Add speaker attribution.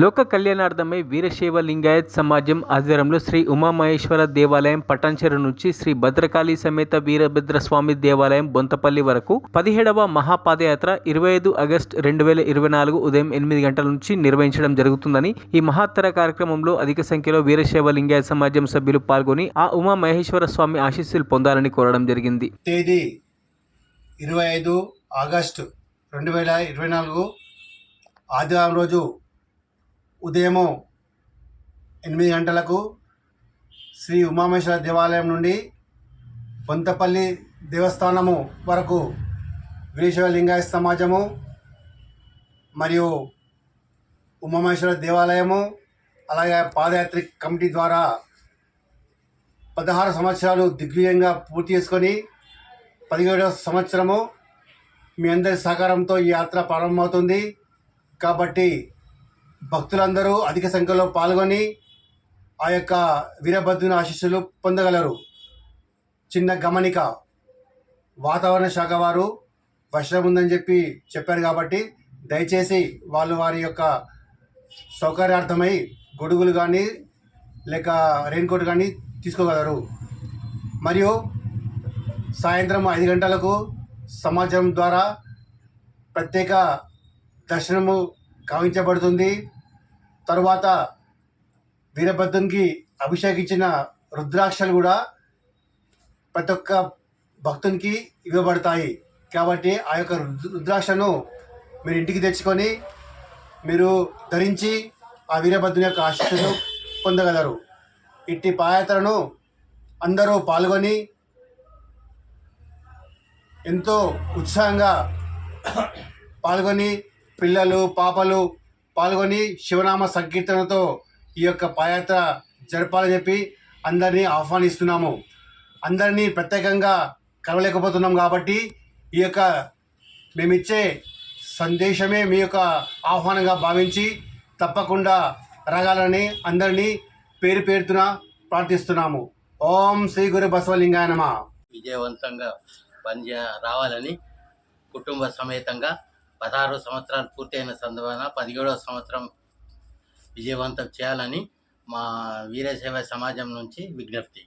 Speaker 1: లోక కళ్యాణార్థమై వీరశైవ లింగాయత్ సమాజం ఆధ్వర్యంలో శ్రీ ఉమామహేశ్వర దేవాలయం పటాన్చెరు నుంచి శ్రీ భద్రకాళి సమేత వీరభద్రస్వామి దేవాలయం బొంతపల్లి వరకు 17వ మహాపాదయాత్ర 25 ఆగస్టు 2024 ఉదయం 8 గంటల నుంచి నిర్వహించడం జరుగుతుందని, ఈ మహత్తర కార్యక్రమంలో అధిక సంఖ్యలో వీరశైవ లింగాయత్ సమాజం సభ్యులు పాల్గొని ఆ ఉమామహేశ్వర స్వామి ఆశీస్సులు పొందాలని కోరడం జరిగింది.
Speaker 2: తేదీ 25 ఆగస్టు 2024 ఆదివారం రోజు ఉదయం 8 గంటలకు శ్రీ ఉమామహేశ్వర దేవాలయం నుండి బొంతపల్లి దేవస్థానము వరకు వీరశైవ లింగాయత సమాజము మరియు ఉమామహేశ్వర దేవాలయము అలాగే పాదయాత్రి కమిటీ ద్వారా 16 సంవత్సరాలు దిగ్విజయంగా పూర్తి చేసుకొని 17వ సంవత్సరము మీ అందరి సహకారంతో ఈ యాత్ర ప్రారంభమవుతుంది. కాబట్టి భక్తులందరూ అధిక సంఖ్యలో పాల్గొని ఆ యొక్క వీరభద్రుని ఆశీస్సులు పొందగలరు. చిన్న గమనిక, వాతావరణ శాఖ వారు వర్షం ఉందని చెప్పారు కాబట్టి దయచేసి వాళ్ళు వారి యొక్క సౌకర్యార్థమై గొడుగులు కానీ లేక రెయిన్ కోట్ కానీ తీసుకోగలరు. మరియు సాయంత్రం 5 గంటలకు సమాజం ద్వారా ప్రత్యేక దర్శనము కావించబడుతుంది. తరువాత వీరభద్రునికి అభిషేకించిన రుద్రాక్షలు కూడా ప్రతి ఒక్క భక్తునికి ఇవ్వబడతాయి. కాబట్టి ఆ యొక్క రుద్రాక్షను మీరు ఇంటికి తెచ్చుకొని మీరు ధరించి ఆ వీరభద్రుని యొక్క ఆశీస్సులు పొందగలరు. ఇట్టి పాదయాత్రను అందరూ పాల్గొని ఎంతో ఉత్సాహంగా పాల్గొని పిల్లలు పాపలు పాల్గొని శివనామ సంకీర్తనతో ఈ యొక్క పాదయాత్ర జరపాలని చెప్పి అందరినీ ఆహ్వానిస్తున్నాము. అందరినీ ప్రత్యేకంగా కలవలేకపోతున్నాం కాబట్టి ఈ యొక్క మేమిచ్చే సందేశమే మీ యొక్క ఆహ్వానంగా భావించి తప్పకుండా రాగాలని అందరినీ పేరు పేరున ప్రార్థిస్తున్నాము. ఓం శ్రీ గురు బసవలింగాయ నమః.
Speaker 3: విజయవంతంగా రావాలని కుటుంబ సమేతంగా 16 సంవత్సరాలు పూర్తయిన సందర్భాన 17వ సంవత్సరం విజయవంతం చేయాలని మా వీరశైవ సమాజం నుంచి విజ్ఞప్తి.